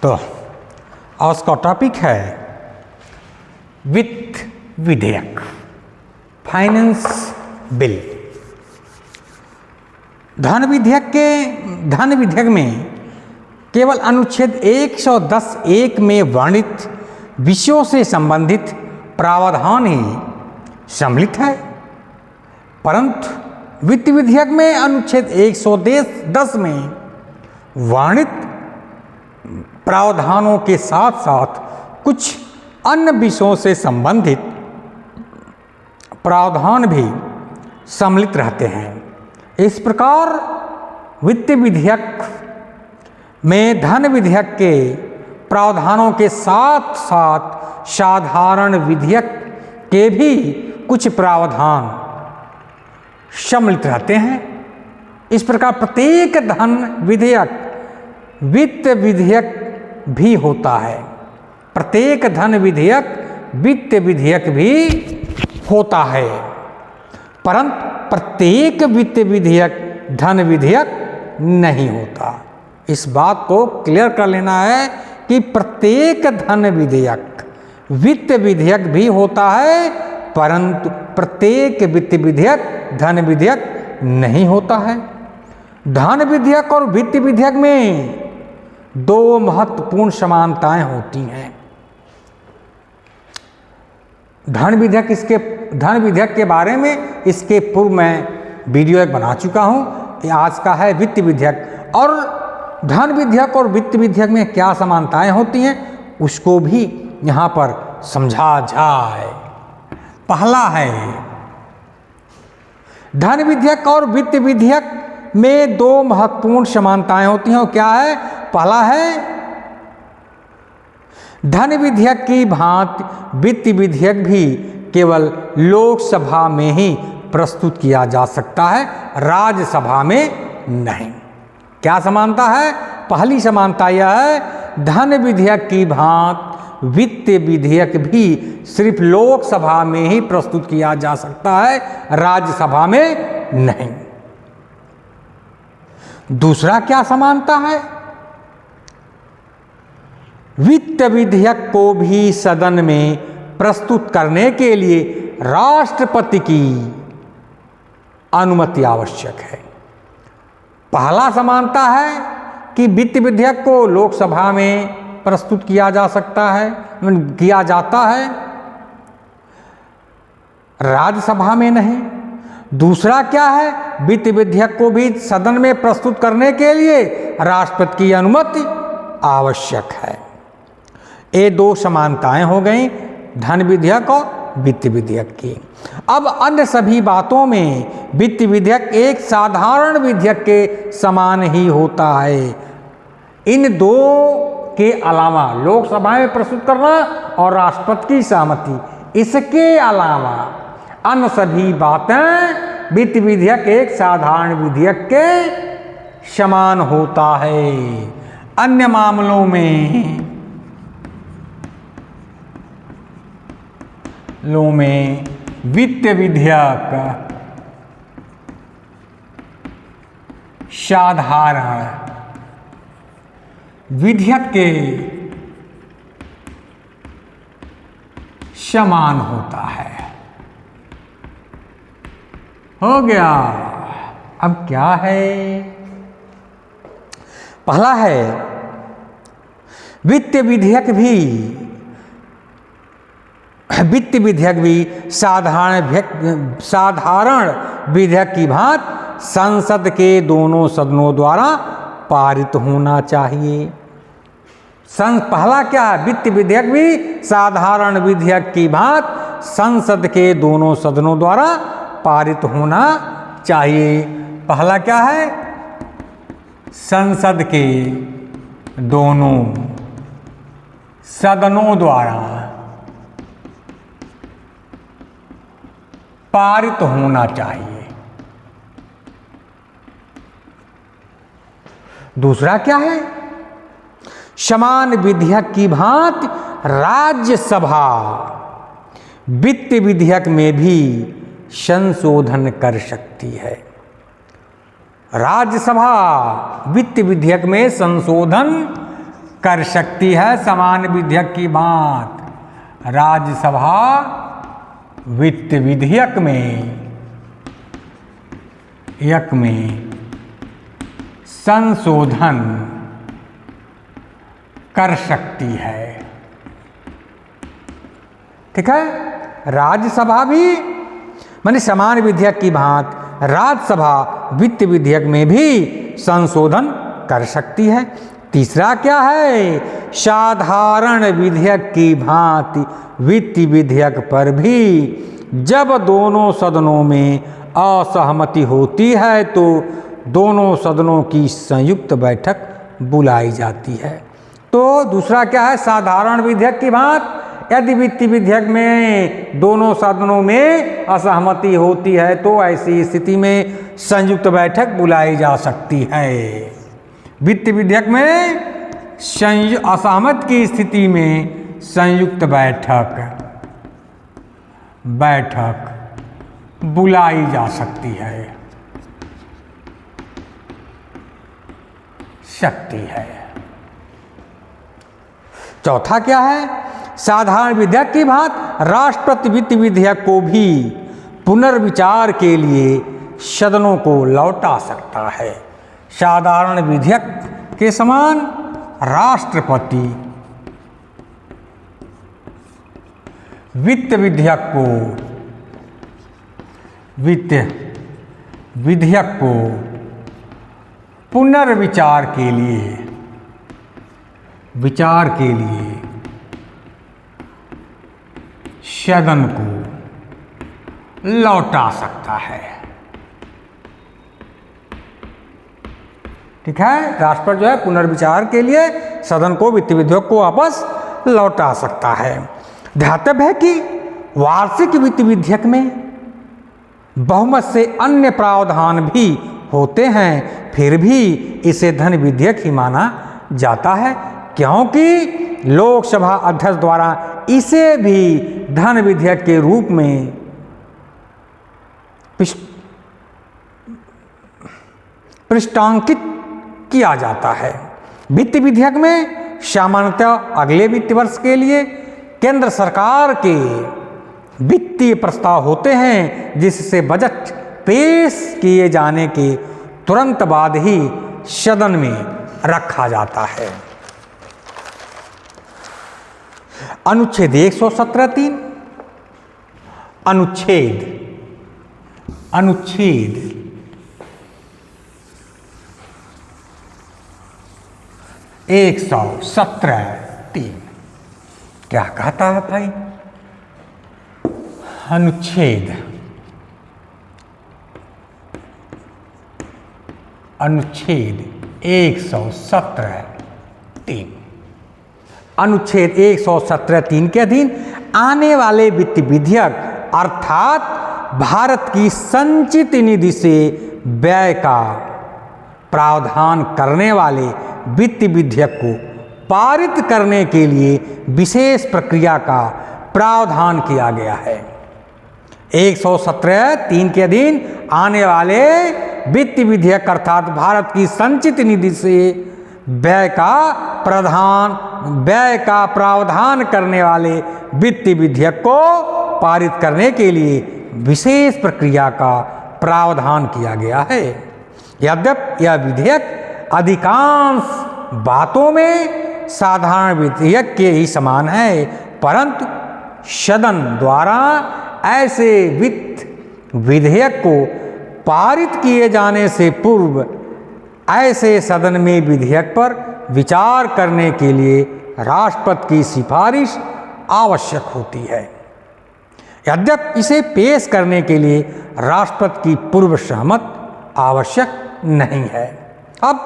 तो आज का टॉपिक है वित्त विधेयक, फाइनेंस बिल। धन विधेयक में केवल अनुच्छेद 110(1) में वर्णित विषयों से संबंधित प्रावधान ही सम्मिलित है, परंतु वित्त विधेयक में अनुच्छेद 110 में वर्णित प्रावधानों के साथ साथ कुछ अन्य विषयों से संबंधित प्रावधान भी सम्मिलित रहते हैं। इस प्रकार वित्त विधेयक में धन विधेयक के प्रावधानों के साथ साथ साधारण विधेयक के भी कुछ प्रावधान सम्मिलित रहते हैं। इस प्रकार प्रत्येक धन विधेयक वित्त विधेयक भी होता है, प्रत्येक धन विधेयक वित्त विधेयक भी होता है, परंतु प्रत्येक वित्त विधेयक धन विधेयक नहीं होता। इस बात को क्लियर कर लेना है कि प्रत्येक धन विधेयक वित्त विधेयक भी होता है, परंतु प्रत्येक वित्त विधेयक धन विधेयक नहीं होता है। धन विधेयक और वित्त विधेयक में दो महत्वपूर्ण समानताएं होती हैं। धन विधेयक के बारे में इसके पूर्व मैं वीडियो एक बना चुका हूं। आज का है वित्त विधेयक, और धन विधेयक और वित्त विधेयक में क्या समानताएं होती हैं उसको भी यहां पर समझा जाए। पहला है, धन विधेयक और वित्त विधेयक में दो महत्वपूर्ण समानताएं होती हैं। और क्या है? पहला है, धन विधेयक की भांति वित्त विधेयक भी केवल लोकसभा में ही प्रस्तुत किया जा सकता है, राज्यसभा में नहीं। क्या समानता है? पहली समानता यह है, धन विधेयक की भांति वित्त विधेयक भी सिर्फ लोकसभा में ही प्रस्तुत किया जा सकता है, राज्यसभा में नहीं। दूसरा क्या समानता है? वित्त विधेयक को भी सदन में प्रस्तुत करने के लिए राष्ट्रपति की अनुमति आवश्यक है। पहला समानता है कि वित्त विधेयक को लोकसभा में प्रस्तुत किया जा सकता है, किया जाता है, राज्यसभा में नहीं। दूसरा क्या है? वित्त विधेयक को भी सदन में प्रस्तुत करने के लिए राष्ट्रपति की अनुमति आवश्यक है। ये दो समानताएं हो गई धन विधेयक और वित्त विधेयक की। अब अन्य सभी बातों में वित्त विधेयक एक साधारण विधेयक के समान ही होता है। इन दो के अलावा लोकसभा में प्रस्तुत करना और राष्ट्रपति की सहमति, इसके अलावा अन्य सभी बातें वित्त विधेयक एक साधारण विधेयक के समान होता है। अन्य मामलों में वित्त विधेयक साधारण विधेयक के समान होता है। हो गया। अब क्या है? पहला है, वित्त विधेयक भी साधारण विधेयक की भांति संसद के दोनों सदनों द्वारा पारित होना चाहिए। पहला क्या है? वित्त विधेयक भी साधारण विधेयक की भांति संसद के दोनों सदनों द्वारा पारित होना चाहिए। पहला क्या है? संसद के दोनों सदनों द्वारा पारित होना चाहिए। दूसरा क्या है? समान विधेयक की भांति राज्यसभा वित्त विधेयक में भी संशोधन कर सकती है। राज्यसभा वित्त विधेयक में संशोधन कर सकती है समान विधेयक की बात। राज्यसभा वित्त विधेयक में संशोधन कर सकती है। ठीक है, राज्यसभा भी माने समान विधेयक की भांति राज्यसभा वित्त विधेयक में भी संशोधन कर सकती है। तीसरा क्या है, साधारण विधेयक की भांति वित्त विधेयक पर भी जब दोनों सदनों में असहमति होती है तो दोनों सदनों की संयुक्त बैठक बुलाई जाती है। तो दूसरा क्या है, साधारण विधेयक की भांति यदि वित्त विधेयक में दोनों सदनों में असहमति होती है तो ऐसी स्थिति में संयुक्त बैठक बुलाई जा सकती है। वित्त विधेयक में असहमत की स्थिति में संयुक्त बैठक बुलाई जा सकती है। चौथा क्या है, साधारण विधेयक की भांति राष्ट्रपति वित्त विधेयक को भी पुनर्विचार के लिए सदनों को लौटा सकता है। साधारण विधेयक के समान राष्ट्रपति वित्त विधेयक को पुनर्विचार के लिए सदन को लौटा सकता है। ठीक है, राष्ट्रपति जो है पुनर्विचार के लिए सदन को वित्त विधेयक को वापस लौटा सकता है। ध्यातव्य है कि वार्षिक वित्त विधेयक में बहुमत से अन्य प्रावधान भी होते हैं, फिर भी इसे धन विधेयक ही माना जाता है, क्योंकि लोकसभा अध्यक्ष द्वारा इसे भी धन विधेयक के रूप में पृष्ठांकित किया जाता है। वित्त विधेयक में सामान्यतः अगले वित्त वर्ष के लिए केंद्र सरकार के वित्तीय प्रस्ताव होते हैं, जिससे बजट पेश किए जाने के तुरंत बाद ही सदन में रखा जाता है। अनुच्छेद 117(3) अनुच्छेद 117(3) क्या कहता है भाई? अनुच्छेद 117(3) अनुच्छेद 117(3) के अधीन आने वाले वित्त विधेयक अर्थात भारत की संचित निधि से व्यय का प्रावधान करने वाले वित्त विधेयक को पारित करने के लिए विशेष प्रक्रिया का प्रावधान किया गया है। 117(3) के अधीन आने वाले वित्त विधेयक अर्थात भारत की संचित निधि से व्यय का प्रावधान करने वाले वित्त विधेयक को पारित करने के लिए विशेष प्रक्रिया का प्रावधान किया गया है। यद्यपि यह विधेयक अधिकांश बातों में साधारण विधेयक के ही समान है, परंतु सदन द्वारा ऐसे वित्त विधेयक को पारित किए जाने से पूर्व ऐसे सदन में विधेयक पर विचार करने के लिए राष्ट्रपति की सिफारिश आवश्यक होती है। यद्यपि इसे पेश करने के लिए राष्ट्रपति की पूर्व सहमति आवश्यक नहीं है। अब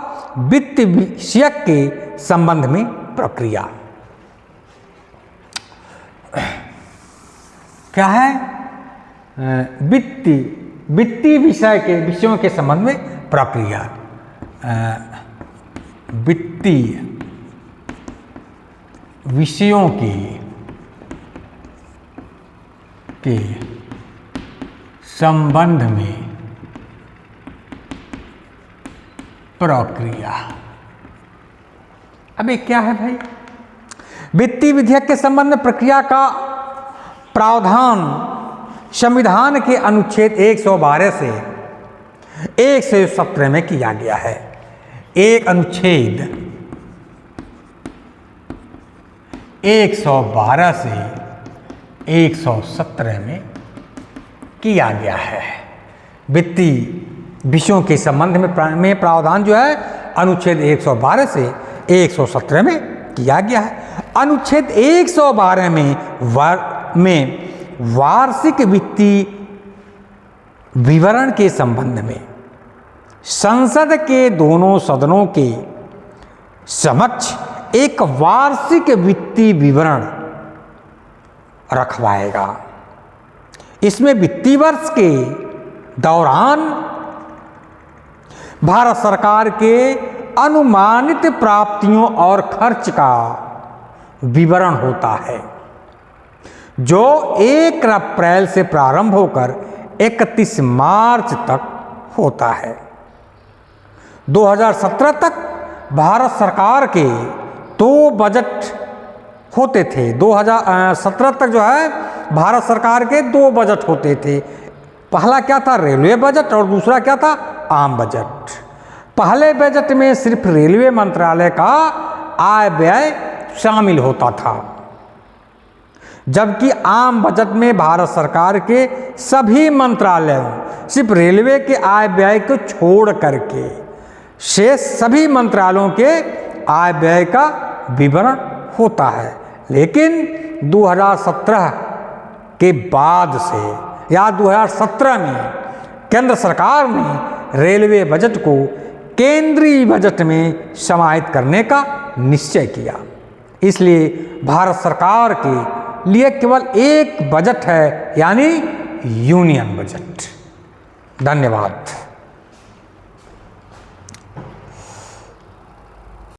वित्त विषयक के संबंध में प्रक्रिया क्या है? वित्तीय विषयों के संबंध में प्रक्रिया। वित्तीय विषयों के संबंध में प्रक्रिया। अब ये क्या है भाई? वित्तीय विधेयक के संबंध में प्रक्रिया का प्रावधान संविधान के अनुच्छेद 112 से 117 में किया गया है। एक अनुच्छेद 112 से 117 में किया गया है। वित्तीय विषयों के संबंध में प्रावधान जो है अनुच्छेद 112 से 117 में किया गया है। अनुच्छेद 112 में वार्षिक वित्तीय विवरण के संबंध में संसद के दोनों सदनों के समक्ष एक वार्षिक वित्तीय विवरण रखवाएगा। इसमें वित्तीय वर्ष के दौरान भारत सरकार के अनुमानित प्राप्तियों और खर्च का विवरण होता है, जो 1 अप्रैल से प्रारंभ होकर 31 मार्च तक होता है। 2017 तक भारत सरकार के 2 बजट होते थे। 2017 तक जो है भारत सरकार के 2 बजट होते थे। पहला क्या था? रेलवे बजट, और दूसरा क्या था? आम बजट। पहले बजट में सिर्फ रेलवे मंत्रालय का आय व्यय शामिल होता था, जबकि आम बजट में भारत सरकार के सभी मंत्रालयों, सिर्फ रेलवे के आय व्यय को छोड़ करके शेष सभी मंत्रालयों के आय व्यय का विवरण होता है। लेकिन 2017 के बाद से या 2017 में केंद्र सरकार ने रेलवे बजट को केंद्रीय बजट में समाहित करने का निश्चय किया। इसलिए भारत सरकार के लिए केवल एक बजट है, यानी यूनियन बजट। धन्यवाद।